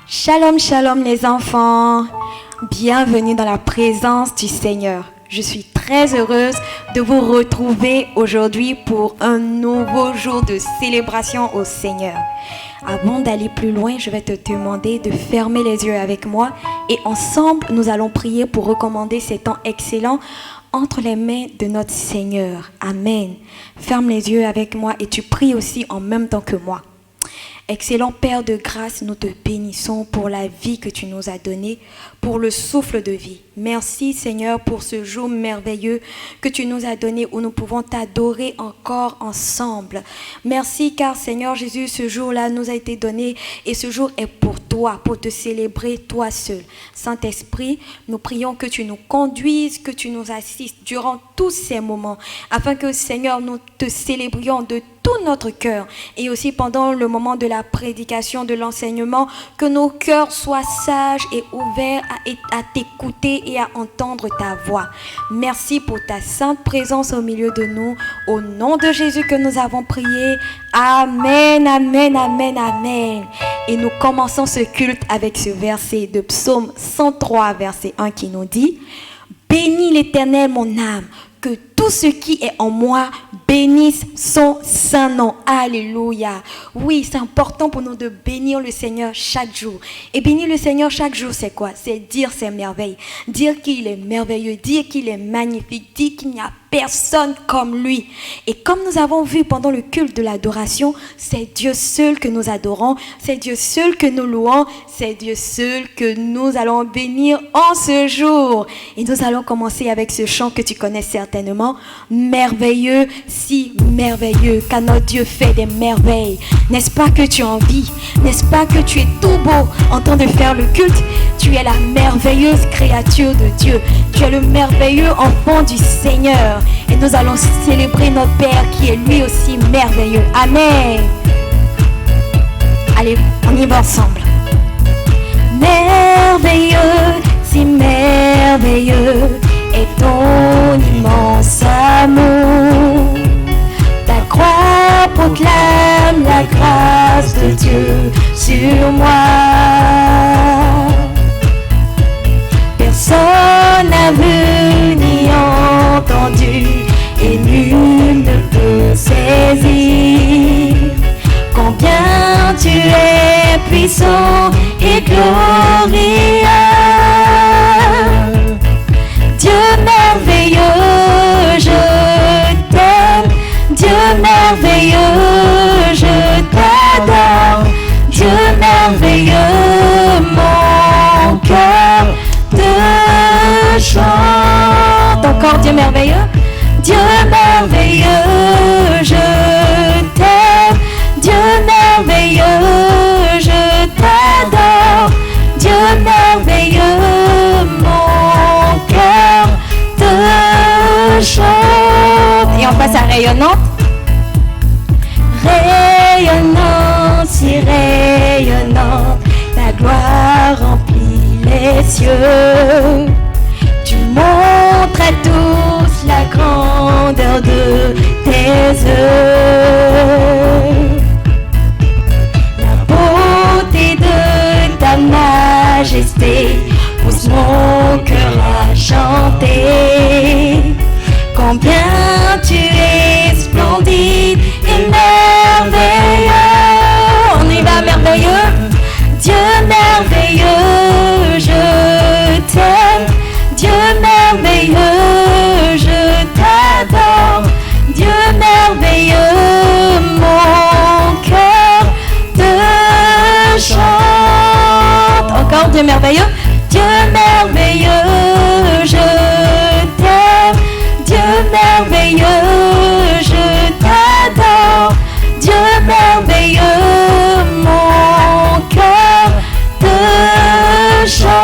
Shalom, shalom les enfants. Bienvenue dans la présence du Seigneur. Je suis très heureuse de vous retrouver aujourd'hui pour un nouveau jour de célébration au Seigneur. Avant d'aller plus loin, je vais te demander de fermer les yeux avec moi et ensemble, nous allons prier pour recommander ces temps excellents entre les mains de notre Seigneur. Amen. Ferme les yeux avec moi et tu pries aussi en même temps que moi. Excellent Père de grâce, nous te bénissons pour la vie que tu nous as donnée, pour le souffle de vie. Merci Seigneur pour ce jour merveilleux que tu nous as donné où nous pouvons t'adorer encore ensemble. Merci car Seigneur Jésus, ce jour-là nous a été donné et ce jour est pour toi, pour te célébrer toi seul. Saint-Esprit, nous prions que tu nous conduises, que tu nous assistes durant tous ces moments afin que Seigneur, nous te célébrions de tout notre cœur et aussi pendant le moment de la prédication, de l'enseignement, que nos cœurs soient sages et ouverts à t'écouter et à entendre ta voix. Merci pour ta sainte présence au milieu de nous. Au nom de Jésus que nous avons prié. Amen, amen, amen, amen. Et nous commençons ce culte avec ce verset de Psaume 103, verset 1 qui nous dit « Bénis l'Éternel mon âme, que tout ce qui est en moi bénisse son saint nom. » Alléluia. Oui, c'est important pour nous de bénir le Seigneur chaque jour. Et bénir le Seigneur chaque jour, c'est quoi? C'est dire ses merveilles. Dire qu'il est merveilleux. Dire qu'il est magnifique. Dire qu'il n'y a personne comme lui. Et comme nous avons vu pendant le culte de l'adoration, c'est Dieu seul que nous adorons. C'est Dieu seul que nous louons. C'est Dieu seul que nous allons bénir en ce jour. Et nous allons commencer avec ce chant que tu connais certainement. Merveilleux, si merveilleux, car notre Dieu fait des merveilles. N'est-ce pas que tu en vis? N'est-ce pas que tu es tout beau en train de faire le culte? Tu es la merveilleuse créature de Dieu. Tu es le merveilleux enfant du Seigneur. Et nous allons célébrer notre Père qui est lui aussi merveilleux. Amen. Allez, on y va ensemble. Merveilleux, si merveilleux est ton immense amour. Ta croix proclame la grâce de Dieu sur moi. Personne n'a vu ni entendu et nul ne peut saisir combien tu es puissant et glorieux. Dieu merveilleux, je t'aime. Dieu merveilleux, je t'adore. Dieu merveilleux, mon cœur te chante. Encore Dieu merveilleux. Dieu merveilleux, je t'aime. Dieu merveilleux, je t'adore. Dieu merveilleux, mon cœur te chante. Et on passe à rayonnante. Rayonnante, si rayonnante, ta gloire remplit les cieux. Tu montres à tous la grandeur de tes œuvres. La beauté de ta majesté pousse mon cœur à chanter. Combien tu es splendide et merveilleux. On y va, merveilleux. Dieu merveilleux, je t'aime. Dieu merveilleux, je t'adore. Dieu merveilleux, mon cœur te chante. Encore Dieu merveilleux. Dieu merveilleux, je t'aime. Dieu merveilleux, je t'adore. Dieu merveilleux, mon cœur te chante.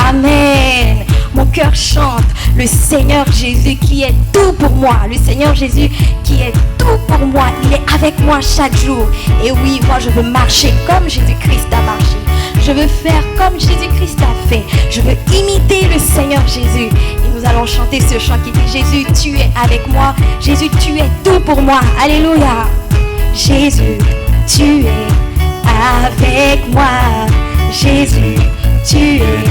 Amen. Mon cœur chante le Seigneur Jésus qui est tout pour moi. Le Seigneur Jésus qui est tout pour moi. Il est avec moi chaque jour. Et oui, moi je veux marcher comme Jésus-Christ a marché. Je veux faire comme Jésus-Christ a fait. Je veux imiter le Seigneur Jésus. Et nous allons chanter ce chant qui dit: Jésus, tu es avec moi. Jésus, tu es tout pour moi. Alléluia. Jésus, tu es avec moi. Jésus, tu es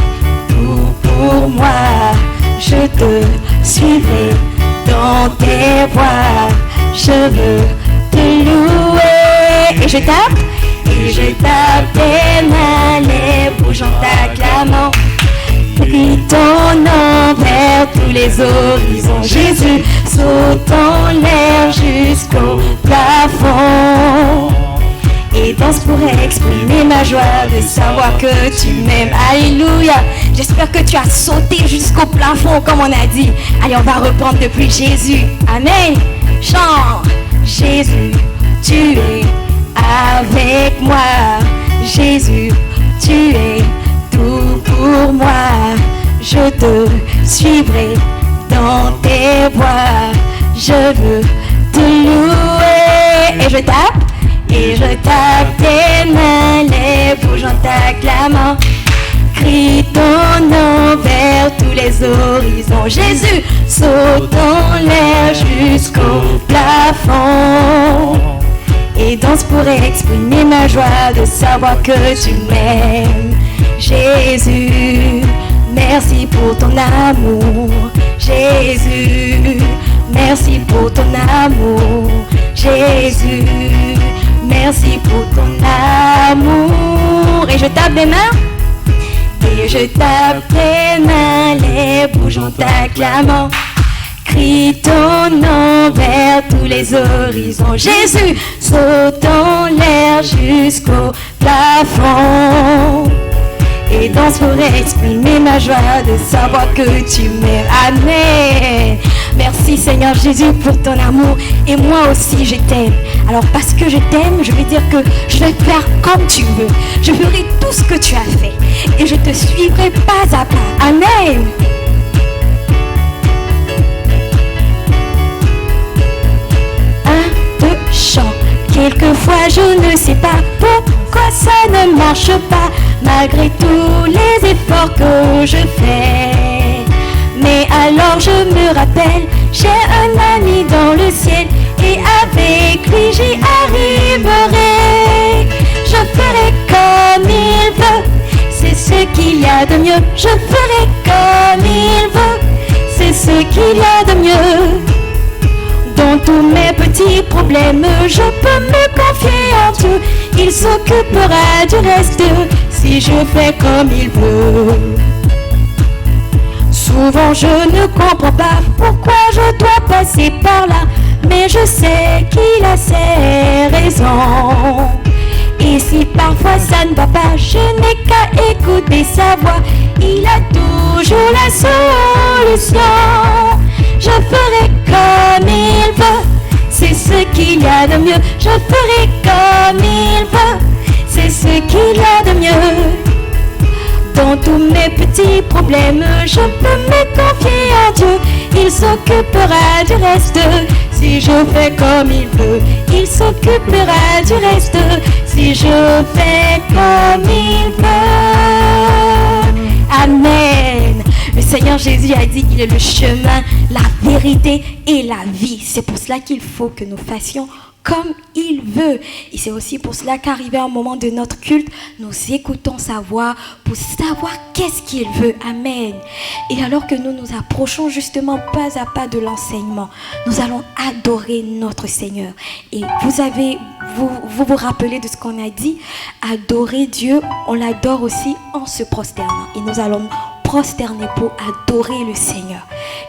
tout pour moi. Je te suivrai dans tes voies. Je veux te louer. Et je tape tes mains, les bouges en t'acclamant. Prie ton nom vers tous les horizons. Jésus, saute en l'air jusqu'au plafond. Et danse pour exprimer ma joie de savoir que tu m'aimes. Alléluia. J'espère que tu as sauté jusqu'au plafond comme on a dit. Allez, on va reprendre depuis Jésus. Amen. Chante. Jésus, tu es avec moi. Jésus, tu es tout pour moi. Je te suivrai dans tes voies. Je veux te louer. Et je tape tes mains, les bouges en t'acclamant. Crie ton nom vers tous les horizons. Jésus, saute en l'air jusqu'au plafond. Et danse pour exprimer ma joie de savoir que tu m'aimes. Jésus, merci pour ton amour. Jésus, merci pour ton amour. Jésus, merci pour ton amour. Et je tape des mains. Et je tape tes mains, les bouges en t'acclamant. Crie ton nom vers tous les horizons. Jésus, saute en l'air jusqu'au plafond. Et danse pour exprimer ma joie de savoir que tu m'aimes. Amen. Merci Seigneur Jésus pour ton amour. Et moi aussi je t'aime. Alors parce que je t'aime, je vais dire que je vais faire comme tu veux. Je ferai tout ce que tu as fait. Et je te suivrai pas à pas. Amen. Un, deux, chant. Quelquefois je ne sais pas pourquoi ça ne marche pas, malgré tous les efforts que je fais. Mais alors je me rappelle, j'ai un ami dans le ciel, et avec lui j'y arriverai. Je ferai comme il veut, c'est ce qu'il y a de mieux. Je ferai comme il veut, c'est ce qu'il y a de mieux. Dans tous mes petits problèmes, je peux me confier en Dieu. Il s'occupera du reste si je fais comme il veut. Souvent je ne comprends pas pourquoi je dois passer par là, mais je sais qu'il a ses raisons. Et si parfois ça ne va pas, je n'ai qu'à écouter sa voix. Il a toujours la solution. Je ferai comme il veut, c'est ce qu'il y a de mieux. Je ferai comme il veut, c'est ce qu'il y a de mieux. Dans tous mes petits problèmes, je peux me confier en Dieu. Il s'occupera du reste si je fais comme il veut. Il s'occupera du reste si je fais comme il veut. Amen. Le Seigneur Jésus a dit qu'il est le chemin, la vérité et la vie. C'est pour cela qu'il faut que nous fassions comme il veut. Et c'est aussi pour cela qu'arrivé un moment de notre culte, nous écoutons sa voix pour savoir qu'est-ce qu'il veut. Amen. Et alors que nous nous approchons justement pas à pas de l'enseignement, nous allons adorer notre Seigneur. Et vous rappelez de ce qu'on a dit, adorer Dieu, on l'adore aussi en se prosternant. Et nous allons prosterner pour adorer le Seigneur.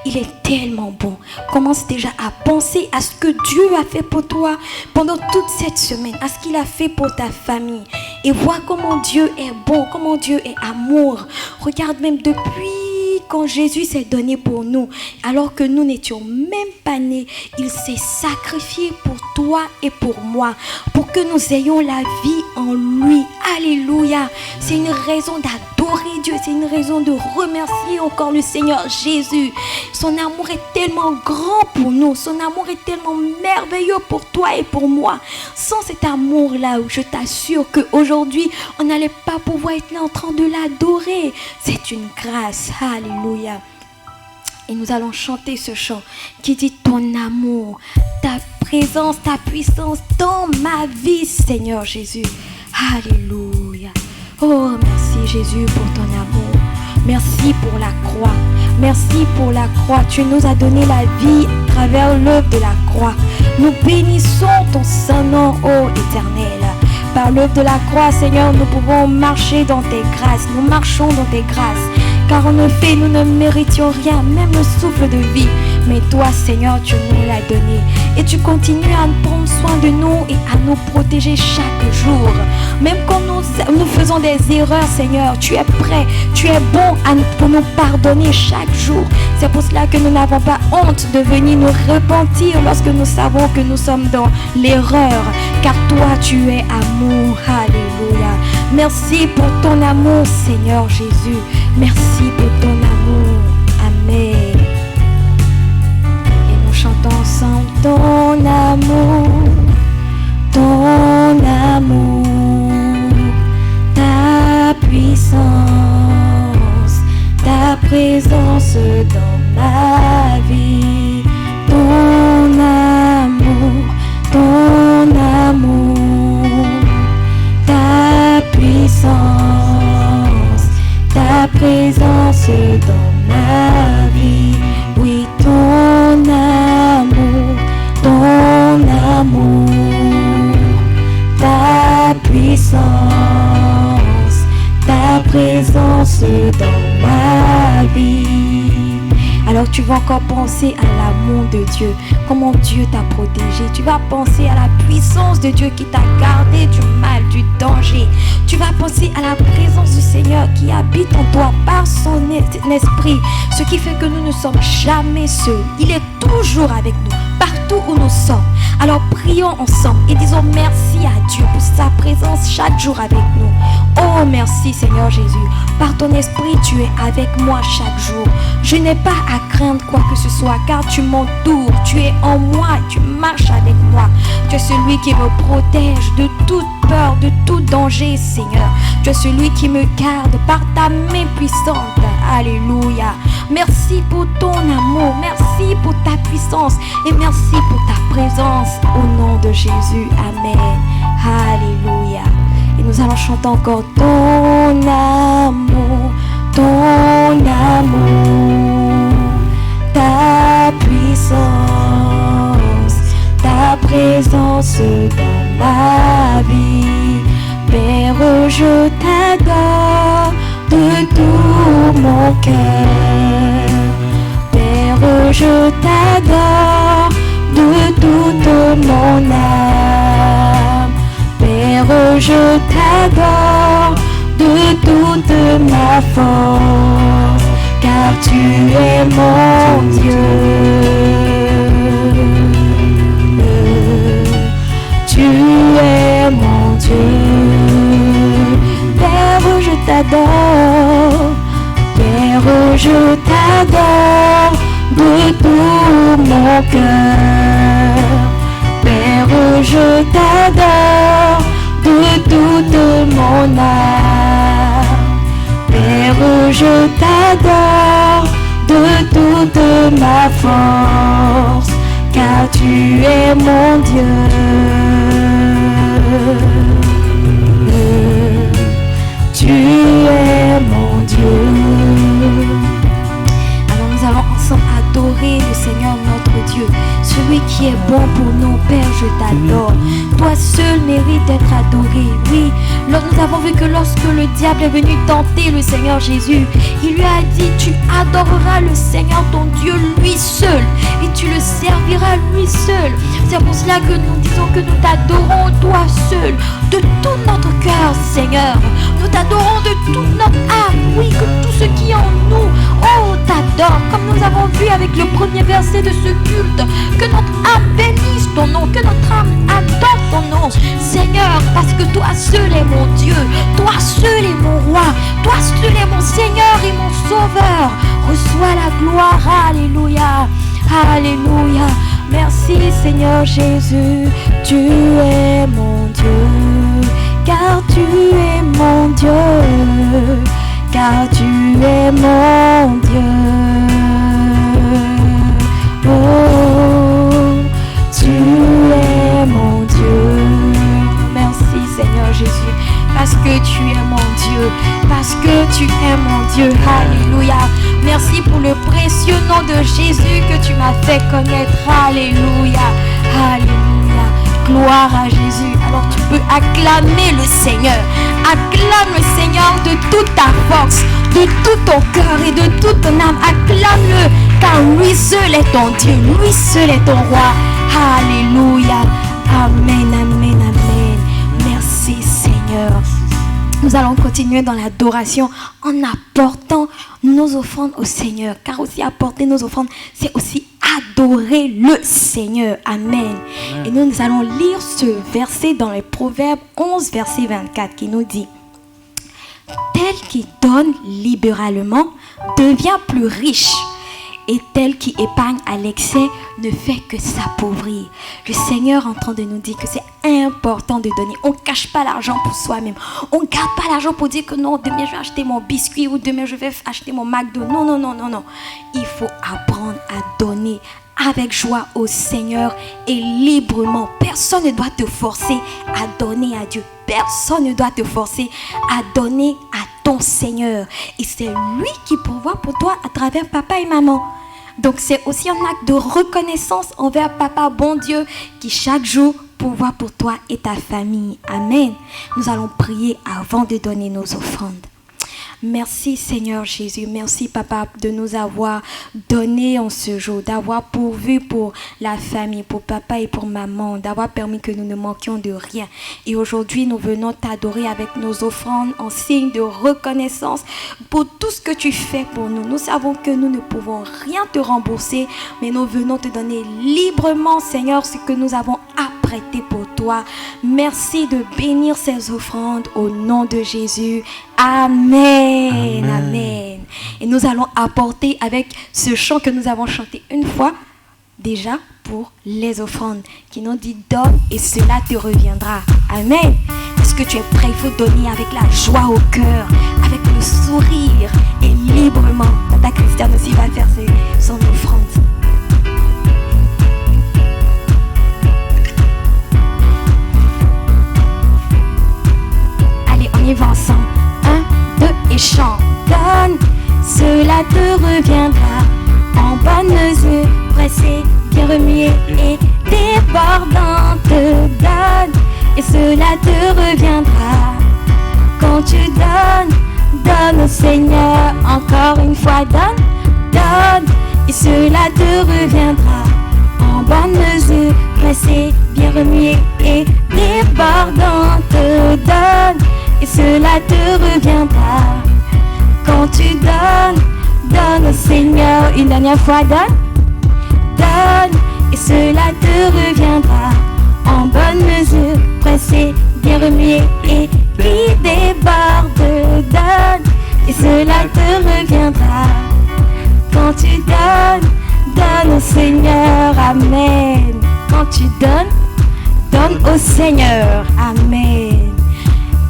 Il est tellement bon. Commence déjà à penser à ce que Dieu a fait pour toi pendant toute cette semaine, à ce qu'il a fait pour ta famille. Et vois comment Dieu est bon, comment Dieu est amour. Regarde même depuis quand Jésus s'est donné pour nous, alors que nous n'étions même pas nés, il s'est sacrifié pour toi et pour moi, pour que nous ayons la vie en lui. Alléluia. C'est une raison d'adorer Dieu, c'est une raison de remercier encore le Seigneur Jésus. Son amour est tellement grand pour nous, son amour est tellement merveilleux pour toi et pour moi. Sans cet amour-là, je t'assure qu'aujourd'hui, on n'allait pas pouvoir être là en train de l'adorer. C'est une grâce. Alléluia. Et nous allons chanter ce chant qui dit ton amour, ta présence, ta puissance dans ma vie, Seigneur Jésus. Alléluia. Oh, merci Jésus pour ton amour. Merci pour la croix. Merci pour la croix. Tu nous as donné la vie à travers l'œuvre de la croix. Nous bénissons ton saint nom, ô Éternel. Par l'œuvre de la croix, Seigneur, nous pouvons marcher dans tes grâces. Nous marchons dans tes grâces. Car en effet, nous ne méritions rien, même le souffle de vie. Mais toi, Seigneur, tu nous l'as donné. Et tu continues à prendre soin de nous et à nous protéger chaque jour. Même quand nous faisons des erreurs, Seigneur, tu es prêt, tu es bon pour nous pardonner chaque jour. C'est pour cela que nous n'avons pas honte de venir nous repentir lorsque nous savons que nous sommes dans l'erreur. Car toi, tu es amour. Alléluia. Merci pour ton amour, Seigneur Jésus. Merci pour ton amour. Amen. Et nous chantons ensemble ton amour, ta puissance, ta présence dans ma vie. Ton amour, ta puissance, ta présence dans ma vie. Oui, ton amour, ta puissance, ta présence dans ma vie. Alors tu vas encore penser à l'amour de Dieu, comment Dieu t'a protégé. Tu vas penser à la puissance de Dieu qui t'a gardé du mal, du danger. Tu vas penser à la présence du Seigneur qui habite en toi par son esprit. Ce qui fait que nous ne sommes jamais seuls. Il est toujours avec nous, partout où nous sommes. Alors prions ensemble et disons merci à Dieu pour sa présence chaque jour avec nous. Oh merci Seigneur Jésus, par ton esprit tu es avec moi chaque jour. Je n'ai pas à craindre quoi que ce soit car tu m'entoures, tu es en moi, tu marches avec moi. Tu es celui qui me protège de toute peur, de tout danger Seigneur. Tu es celui qui me garde par ta main puissante. Alléluia. Merci pour ton amour, merci pour ta puissance et merci pour ta présence au nom de Jésus. Amen. Alléluia. Et nous allons chanter encore ton amour, ta puissance, ta présence dans ma vie. Père, je t'adore de tout mon cœur. Père, je t'adore de toute mon âme. Père, je t'adore de toute ma force, car tu es mon Dieu. Tu es mon Dieu. Père, je t'adore. Père, je t'adore de tout mon cœur. Père, je t'adore de toute mon âme. Père, je t'adore de toute ma force, car tu es mon Dieu. Tu es mon Dieu. Alors nous allons ensemble adorer le Seigneur notre Dieu, celui qui est bon pour nous. Père, je t'adore. Toi seul mérite d'être adoré. Oui, nous avons vu que lorsque le diable est venu tenter le Seigneur Jésus, il lui a dit, tu adoreras le Seigneur ton Dieu lui seul et tu le serviras lui seul. C'est pour cela que nous disons que nous t'adorons toi seul de tout notre cœur, Seigneur. Nous t'adorons de toute notre âme. Oui, que tout ce qui est en nous, oh, t'adore. Comme nous avons vu avec le premier verset de ce culte, que notre âme bénisse ton nom, que notre âme adore ton nom, Seigneur, parce que toi seul est mon Dieu, toi seul est mon roi, toi seul est mon Seigneur et mon Sauveur. Reçois la gloire. Alléluia. Alléluia. Merci Seigneur Jésus, tu es mon Dieu, car tu es mon Dieu, car tu es mon Dieu. Oh, tu es mon Dieu. Merci Seigneur Jésus. Merci pour le précieux nom de Jésus que tu m'as fait connaître. Alléluia. Alléluia. Gloire à Jésus. Alors tu peux acclamer le Seigneur. Acclame le Seigneur de toute ta force, de tout ton cœur et de toute ton âme. Acclame-le, car lui seul est ton Dieu, lui seul est ton roi. Alléluia. Amen, amen, amen. Merci Seigneur. Nous allons continuer dans l'adoration en apportant nos offrandes au Seigneur. Car aussi apporter nos offrandes, c'est aussi adorer le Seigneur. Amen. Et nous allons lire ce verset dans les Proverbes 11, verset 24 qui nous dit: tel qui donne libéralement devient plus riche, et tel qui épargne à l'excès ne fait que s'appauvrir. Le Seigneur est en train de nous dire que c'est important de donner. On ne cache pas l'argent pour soi-même. On ne garde pas l'argent pour dire que non, demain je vais acheter mon biscuit ou demain je vais acheter mon McDo. Non, non, non, non, non. Il faut apprendre à donner avec joie au Seigneur et librement. Personne ne doit te forcer à donner à Dieu. Personne ne doit te forcer à donner à ton Seigneur. Et c'est lui qui pourvoit pour toi à travers papa et maman. Donc c'est aussi un acte de reconnaissance envers papa bon Dieu qui chaque jour pourvoit pour toi et ta famille. Amen. Nous allons prier avant de donner nos offrandes. Merci Seigneur Jésus, merci Papa de nous avoir donné en ce jour, d'avoir pourvu pour la famille, pour papa et pour maman, d'avoir permis que nous ne manquions de rien. Et aujourd'hui, nous venons t'adorer avec nos offrandes en signe de reconnaissance pour tout ce que tu fais pour nous. Nous savons que nous ne pouvons rien te rembourser, mais nous venons te donner librement, Seigneur, ce que nous avons apprêté pour toi. Merci de bénir ces offrandes au nom de Jésus. Amen. Amen. Amen. Et nous allons apporter avec ce chant que nous avons chanté une fois déjà pour les offrandes qui nous dit donne et cela te reviendra. Amen. Est-ce que tu es prêt? Il faut donner avec la joie au cœur, avec le sourire et librement. Tata Christiane aussi va faire son offrande. Allez, on y va ensemble. 1, 2 et chante. Donne, cela te reviendra. En bonne mesure, pressée, bien remuée et débordante. Donne, et cela te reviendra. Quand tu donnes, donne au Seigneur. Encore une fois, donne, donne, et cela te reviendra. En bonne mesure, pressée, bien remuée et débordante. Donne, et cela te reviendra. Quand tu donnes, donne au Seigneur. Une dernière fois, donne, donne, et cela te reviendra. En bonne mesure, pressée, bien remuée et qui déborde. Donne, et cela te reviendra. Quand tu donnes, donne au Seigneur. Amen. Quand tu donnes, donne au Seigneur. Amen.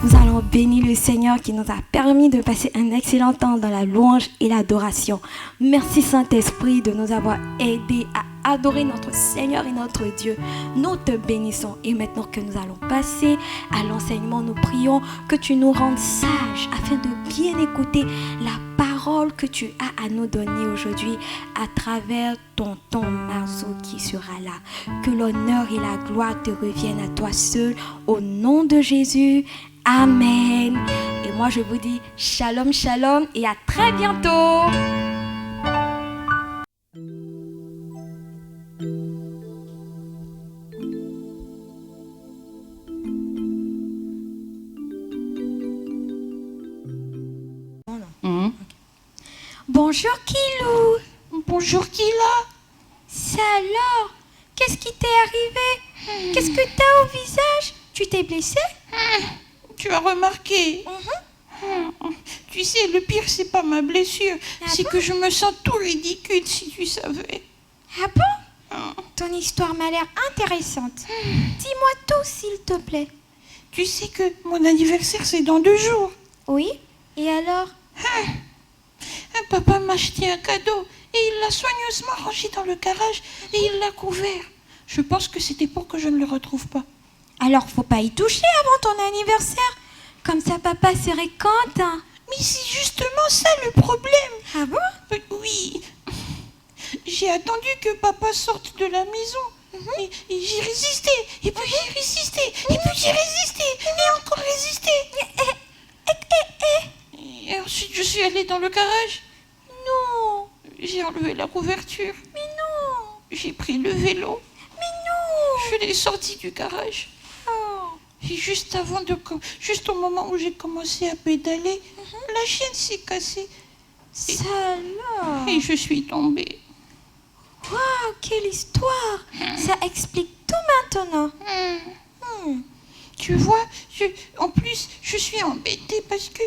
Nous allons bénir le Seigneur qui nous a permis de passer un excellent temps dans la louange et l'adoration. Merci Saint-Esprit de nous avoir aidés à adorer notre Seigneur et notre Dieu. Nous te bénissons et maintenant que nous allons passer à l'enseignement, nous prions que tu nous rendes sages afin de bien écouter la parole que tu as à nous donner aujourd'hui à travers ton Marceau qui sera là. Que l'honneur et la gloire te reviennent à toi seul au nom de Jésus. Amen. Et moi je vous dis shalom, shalom et à très bientôt. Bonjour Kilou. Bonjour Kila. Ça alors? Qu'est-ce qui t'est arrivé? Qu'est-ce que t'as au visage? Tu t'es blessé? Tu as remarqué? Tu sais, le pire, c'est pas ma blessure. C'est que je me sens tout ridicule, si tu savais. Ah bon? Ton histoire m'a l'air intéressante. Dis-moi tout, s'il te plaît. Tu sais que mon anniversaire, c'est dans 2 jours. Oui? Et alors? Papa m'a acheté un cadeau et il l'a soigneusement rangé dans le garage et il l'a couvert. Je pense que c'était pour que je ne le retrouve pas. Alors, faut pas y toucher avant ton anniversaire. Comme ça, papa serait content. Mais c'est justement ça le problème. Ah bon? Oui. J'ai attendu que papa sorte de la maison. Et j'ai résisté. Et puis j'ai résisté. Et puis j'ai résisté. Et encore résisté. Et ensuite je suis allée dans le garage. Non. J'ai enlevé la couverture. Mais non. J'ai pris le vélo. Mais non. Je l'ai sorti du garage. Oh. Et juste au moment où j'ai commencé à pédaler, la chaîne s'est cassée. Ça alors. Et je suis tombée. Waouh, quelle histoire. Ça explique tout maintenant. Tu vois, en plus, je suis embêtée parce que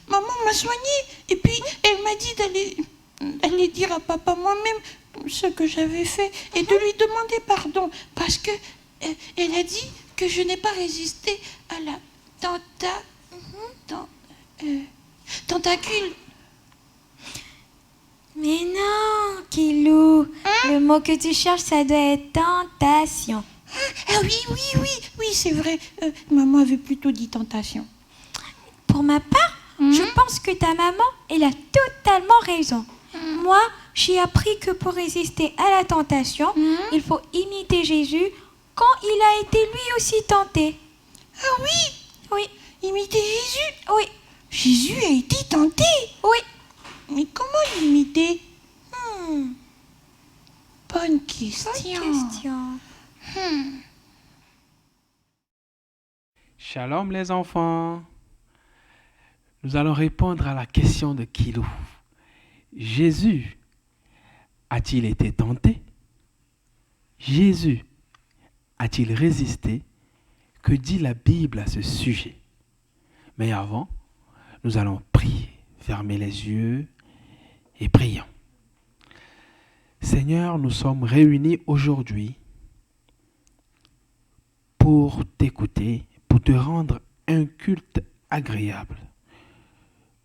maman m'a soignée. Et puis, elle m'a dit d'aller dire à papa moi-même ce que j'avais fait et de lui demander pardon. Parce que elle a dit que je n'ai pas résisté à la tentacule. Mais non, Kilou. Le mot que tu cherches, ça doit être tentation. Ah oui, c'est vrai. Maman avait plutôt dit tentation. Pour ma part, je pense que ta maman, elle a totalement raison. Moi, j'ai appris que pour résister à la tentation, il faut imiter Jésus quand il a été lui aussi tenté. Ah oui? Oui. Imiter Jésus? Oui. Jésus a été tenté? Oui. Mais comment l'imiter? Bonne question. Shalom les enfants. Nous allons répondre à la question de Kilou. Jésus a-t-il été tenté? Jésus a-t-il résisté? Que dit la Bible à ce sujet? Mais avant, nous allons prier. Fermez les yeux et prions. Seigneur, nous sommes réunis aujourd'hui pour t'écouter, pour te rendre un culte agréable.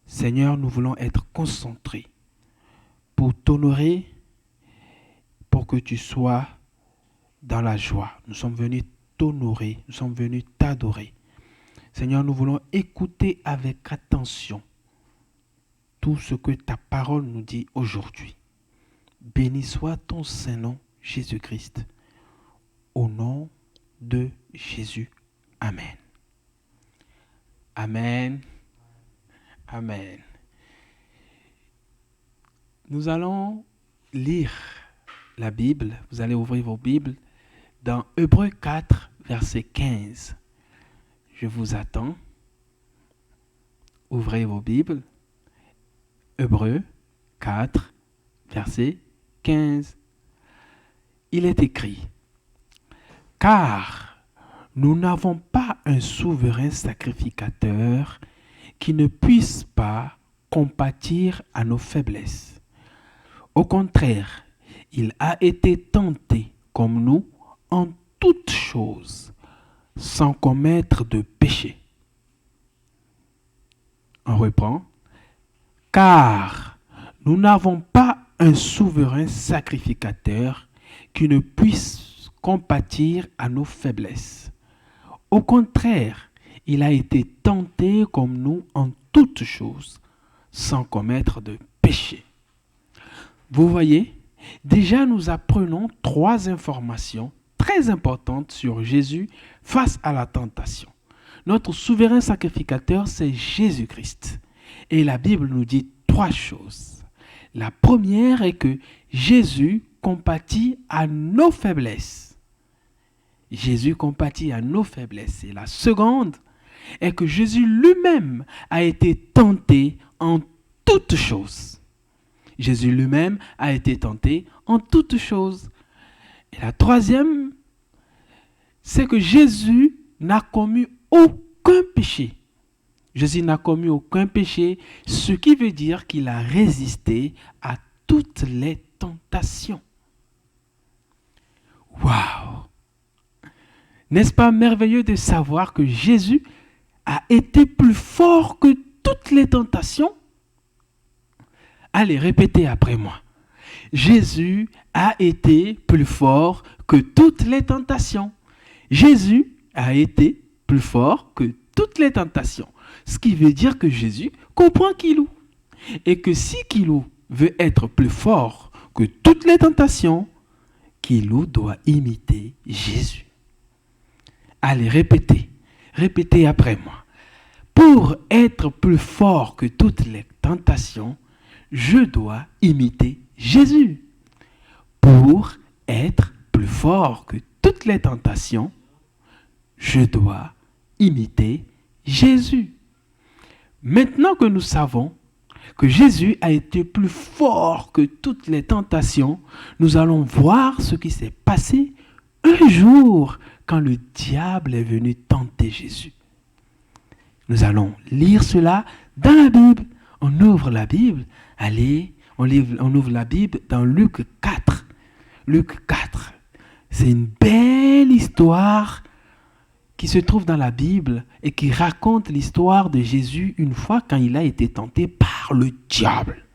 Seigneur, nous voulons être concentrés pour t'honorer, pour que tu sois dans la joie. Nous sommes venus t'honorer, nous sommes venus t'adorer. Seigneur, nous voulons écouter avec attention tout ce que ta parole nous dit aujourd'hui. Béni soit ton Saint-Nom, Jésus-Christ. Au nom de Jésus. Amen. Amen. Amen. Nous allons lire la Bible. Vous allez ouvrir vos Bibles dans Hébreux 4, verset 15. Je vous attends. Ouvrez vos Bibles. Hébreux 4, verset 15. Il est écrit: Car nous n'avons pas un souverain sacrificateur qui ne puisse pas compatir à nos faiblesses. Au contraire, il a été tenté comme nous en toutes choses, sans commettre de péché. On reprend. Car nous n'avons pas un souverain sacrificateur qui ne puisse compatir à nos faiblesses. Au contraire, il a été tenté comme nous en toutes choses, sans commettre de péché. Vous voyez, déjà nous apprenons 3 informations très importantes sur Jésus face à la tentation. Notre souverain sacrificateur, c'est Jésus-Christ. Et la Bible nous dit 3 choses. La première est que Jésus compatit à nos faiblesses. Jésus compatit à nos faiblesses. Et la seconde est que Jésus lui-même a été tenté en toutes choses. Jésus lui-même a été tenté en toutes choses. Et la troisième, c'est que Jésus n'a commis aucun péché. Jésus n'a commis aucun péché, ce qui veut dire qu'il a résisté à toutes les tentations. Waouh! N'est-ce pas merveilleux de savoir que Jésus a été plus fort que toutes les tentations? Allez, répétez après moi. Jésus a été plus fort que toutes les tentations. Jésus a été plus fort que toutes les tentations. Ce qui veut dire que Jésus comprend Kilou. Et que si Kilou veut être plus fort que toutes les tentations, Kilou doit imiter Jésus. Allez, répétez après moi. Pour être plus fort que toutes les tentations, je dois imiter Jésus. Pour être plus fort que toutes les tentations, je dois imiter Jésus. Maintenant que nous savons que Jésus a été plus fort que toutes les tentations, nous allons voir ce qui s'est passé un jour quand le diable est venu tenter Jésus. Nous allons lire cela dans la Bible. On ouvre la Bible. Allez, on ouvre la Bible dans Luc 4. Luc 4. C'est une belle histoire qui se trouve dans la Bible et qui raconte l'histoire de Jésus une fois quand il a été tenté par le diable.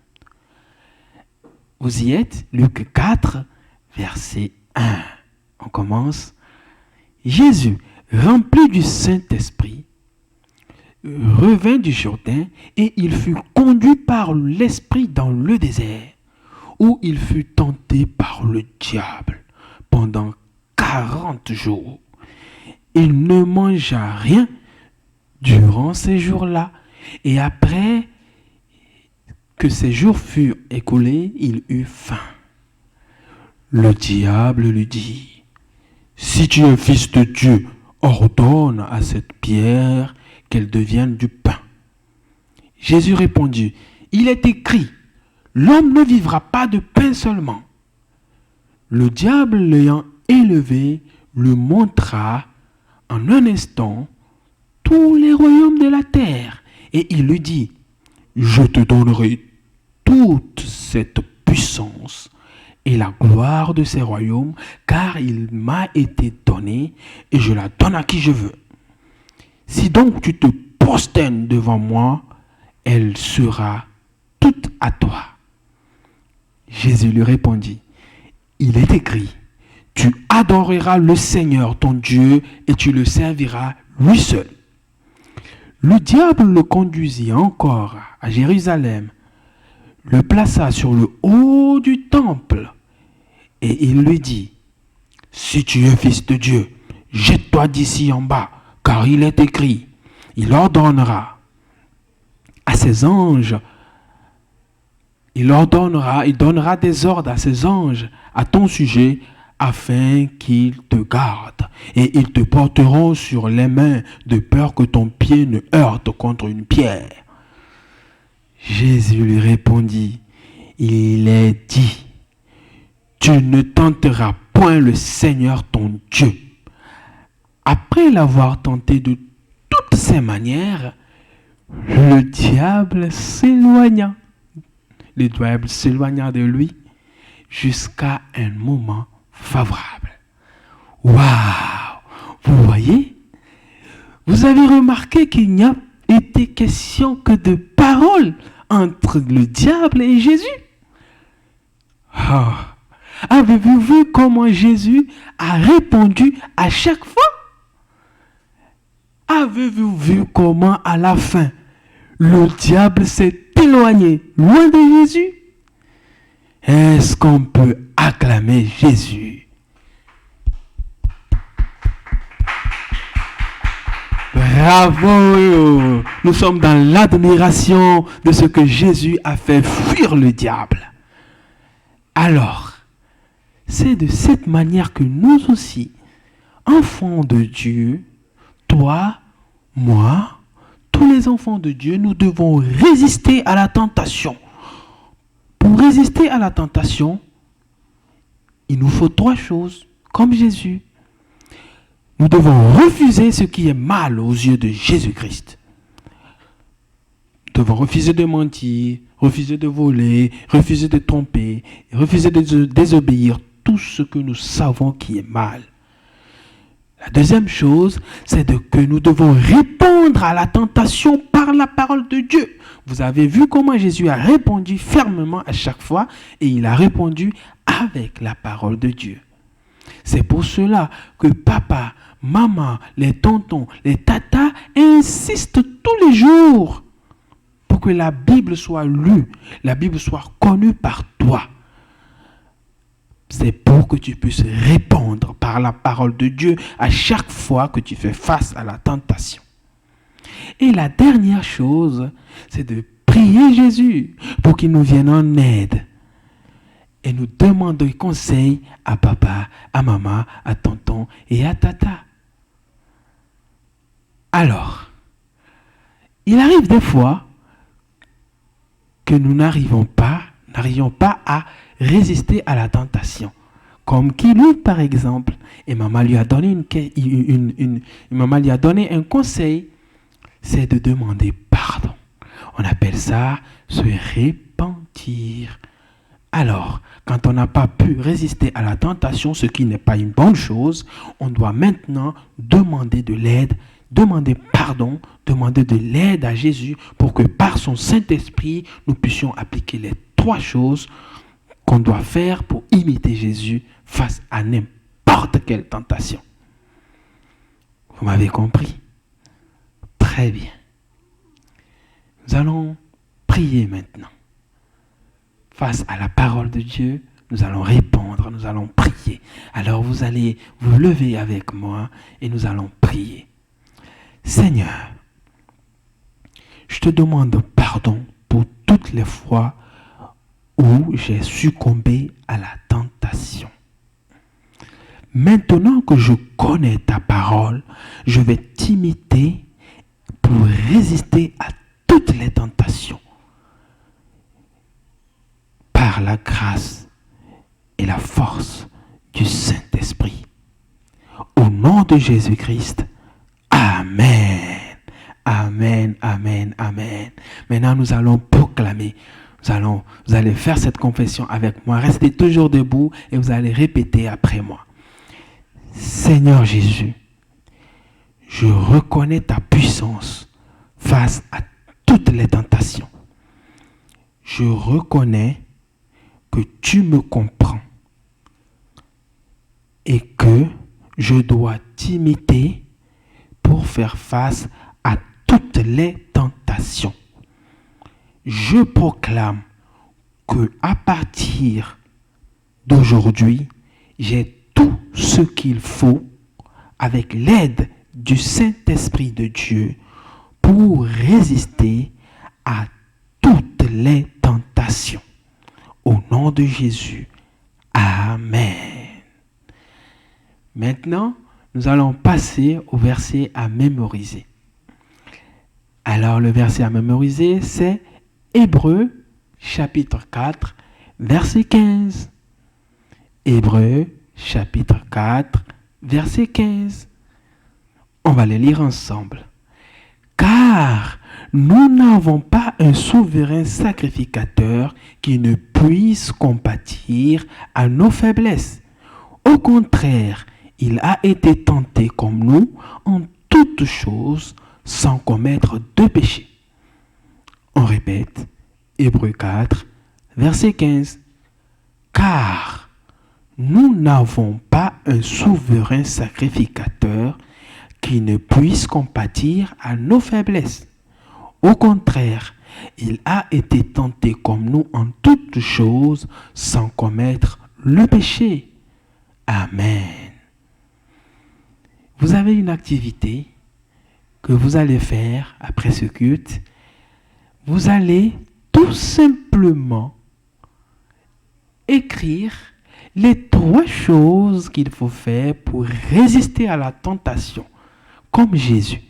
Vous y êtes? Luc 4, verset 1. On commence. Jésus, rempli du Saint-Esprit, revint du Jourdain et il fut conduit par l'Esprit dans le désert, où il fut tenté par le diable pendant 40 jours. Il ne mangea rien durant ces jours-là, et après que ces jours furent écoulés, il eut faim. Le diable lui dit: « Si tu es fils de Dieu, ordonne à cette pierre qu'elle devienne du pain. » Jésus répondit: « Il est écrit, l'homme ne vivra pas de pain seulement. » Le diable l'ayant élevé, le montra en un instant tous les royaumes de la terre, et il lui dit: « Je te donnerai toute cette puissance et la gloire de ces royaumes, car il m'a été donné, et je la donne à qui je veux. Si donc tu te prosternes devant moi, elle sera toute à toi. » Jésus lui répondit: « Il est écrit, tu adoreras le Seigneur ton Dieu et tu le serviras lui seul. » Le diable le conduisit encore à Jérusalem, le plaça sur le haut du temple et il lui dit: « Si tu es fils de Dieu, jette-toi d'ici en bas, car il est écrit, il donnera des ordres à ses anges à ton sujet, afin qu'ils te gardent, et ils te porteront sur les mains, de peur que ton pied ne heurte contre une pierre. » Jésus lui répondit: « Il est dit, tu ne tenteras point le Seigneur ton Dieu. » Après l'avoir tenté de toutes ces manières, le diable s'éloigna. Le diable s'éloigna de lui jusqu'à un moment favorable. Waouh! Vous voyez? Vous avez remarqué qu'il n'y a été question que de paroles entre le diable et Jésus? Oh. Avez-vous vu comment Jésus a répondu à chaque fois? Avez-vous vu comment à la fin, le diable s'est éloigné loin de Jésus? Est-ce qu'on peut acclamer Jésus? Bravo! Nous sommes dans l'admiration de ce que Jésus a fait fuir le diable. Alors, c'est de cette manière que nous aussi, enfants de Dieu, toi, moi, tous les enfants de Dieu, nous devons résister à la tentation. Pour résister à la tentation, il nous faut 3 choses, comme Jésus. Nous devons refuser ce qui est mal aux yeux de Jésus-Christ. Nous devons refuser de mentir, refuser de voler, refuser de tromper, refuser de désobéir, tout ce que nous savons qui est mal. La deuxième chose, c'est que nous devons répondre à la tentation par la parole de Dieu. Vous avez vu comment Jésus a répondu fermement à chaque fois, et il a répondu avec la parole de Dieu. C'est pour cela que papa, maman, les tontons, les tatas insistent tous les jours pour que la Bible soit lue, la Bible soit connue par toi. C'est pour que tu puisses répondre par la parole de Dieu à chaque fois que tu fais face à la tentation. Et la dernière chose, c'est de prier Jésus pour qu'il nous vienne en aide. Et nous demander conseil à papa, à maman, à tonton et à tata. Alors, il arrive des fois que nous n'arrivions pas à résister à la tentation. Comme Kilou, par exemple. Et maman lui a donné maman lui a donné un conseil, c'est de demander pardon. On appelle ça se repentir. Alors, quand on n'a pas pu résister à la tentation, ce qui n'est pas une bonne chose, on doit maintenant demander de l'aide, demander pardon, demander de l'aide à Jésus pour que par son Saint-Esprit, nous puissions appliquer les 3 choses qu'on doit faire pour imiter Jésus face à n'importe quelle tentation. Vous m'avez compris? Très bien. Nous allons prier maintenant. Face à la parole de Dieu, nous allons répondre, nous allons prier. Alors vous allez vous lever avec moi et nous allons prier. Seigneur, je te demande pardon pour toutes les fois où j'ai succombé à la tentation. Maintenant que je connais ta parole, je vais t'imiter pour résister à toutes les tentations. Par la grâce et la force du Saint-Esprit. Au nom de Jésus-Christ, Amen. Amen, amen, amen. Maintenant, nous allons proclamer. Vous allez faire cette confession avec moi. Restez toujours debout et vous allez répéter après moi. Seigneur Jésus, je reconnais ta puissance face à toutes les tentations. Je reconnais que tu me comprends et que je dois t'imiter pour faire face à toutes les tentations. Je proclame que à partir d'aujourd'hui, j'ai tout ce qu'il faut avec l'aide du Saint-Esprit de Dieu pour résister à toutes les tentations. Au nom de Jésus. Amen. Maintenant, nous allons passer au verset à mémoriser. Alors, le verset à mémoriser, c'est Hébreux, chapitre 4, verset 15. Hébreux, chapitre 4, verset 15. On va les lire ensemble. Car nous n'avons pas un souverain sacrificateur qui ne puisse compatir à nos faiblesses. Au contraire, il a été tenté comme nous en toutes choses sans commettre de péché. On répète, Hébreux 4, verset 15. Car nous n'avons pas un souverain sacrificateur qui ne puisse compatir à nos faiblesses. Au contraire, il a été tenté comme nous en toutes choses sans commettre le péché. Amen. Vous avez une activité que vous allez faire après ce culte. Vous allez tout simplement écrire les 3 choses qu'il faut faire pour résister à la tentation, comme Jésus.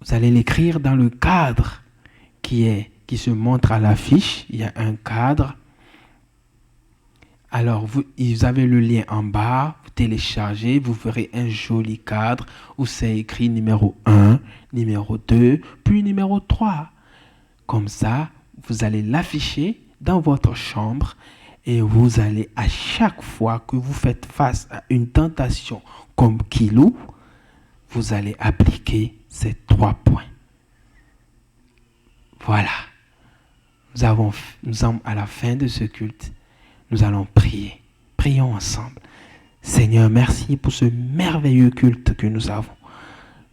Vous allez l'écrire dans le cadre qui se montre à l'affiche. Il y a un cadre. Alors, vous avez le lien en bas, vous téléchargez, vous verrez un joli cadre où c'est écrit numéro 1, numéro 2, puis numéro 3. Comme ça, vous allez l'afficher dans votre chambre et vous allez, à chaque fois que vous faites face à une tentation comme Kilou, vous allez appliquer ces 3 points. Voilà. Nous sommes à la fin de ce culte. Nous allons prier. Prions ensemble. Seigneur, merci pour ce merveilleux culte que nous avons.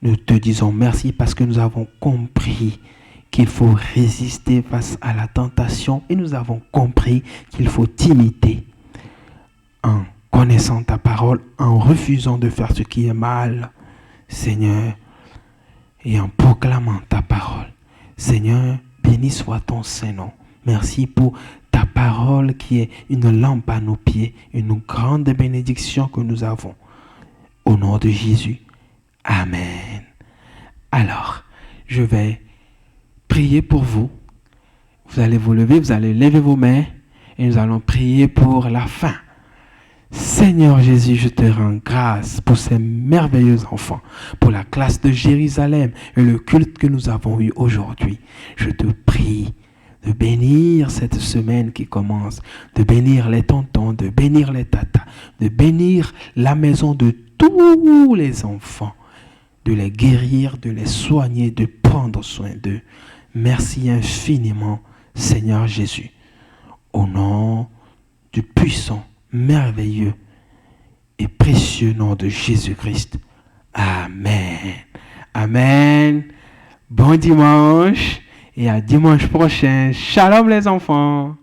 Nous te disons merci parce que nous avons compris qu'il faut résister face à la tentation et nous avons compris qu'il faut t'imiter en connaissant ta parole, en refusant de faire ce qui est mal, Seigneur, et en proclamant ta parole. Seigneur, béni soit ton Saint-Nom. Merci pour ta parole qui est une lampe à nos pieds, une grande bénédiction que nous avons. Au nom de Jésus. Amen. Alors, je vais prier pour vous. Vous allez vous lever, vous allez lever vos mains et nous allons prier pour la fin. Seigneur Jésus, je te rends grâce pour ces merveilleux enfants, pour la classe de Jérusalem et le culte que nous avons eu aujourd'hui. Je te prie de bénir cette semaine qui commence, de bénir les tontons, de bénir les tatas, de bénir la maison de tous les enfants, de les guérir, de les soigner, de prendre soin d'eux. Merci infiniment, Seigneur Jésus. Au nom du puissant, merveilleux et précieux nom de Jésus-Christ. Amen. Amen. Bon dimanche et à dimanche prochain. Shalom les enfants.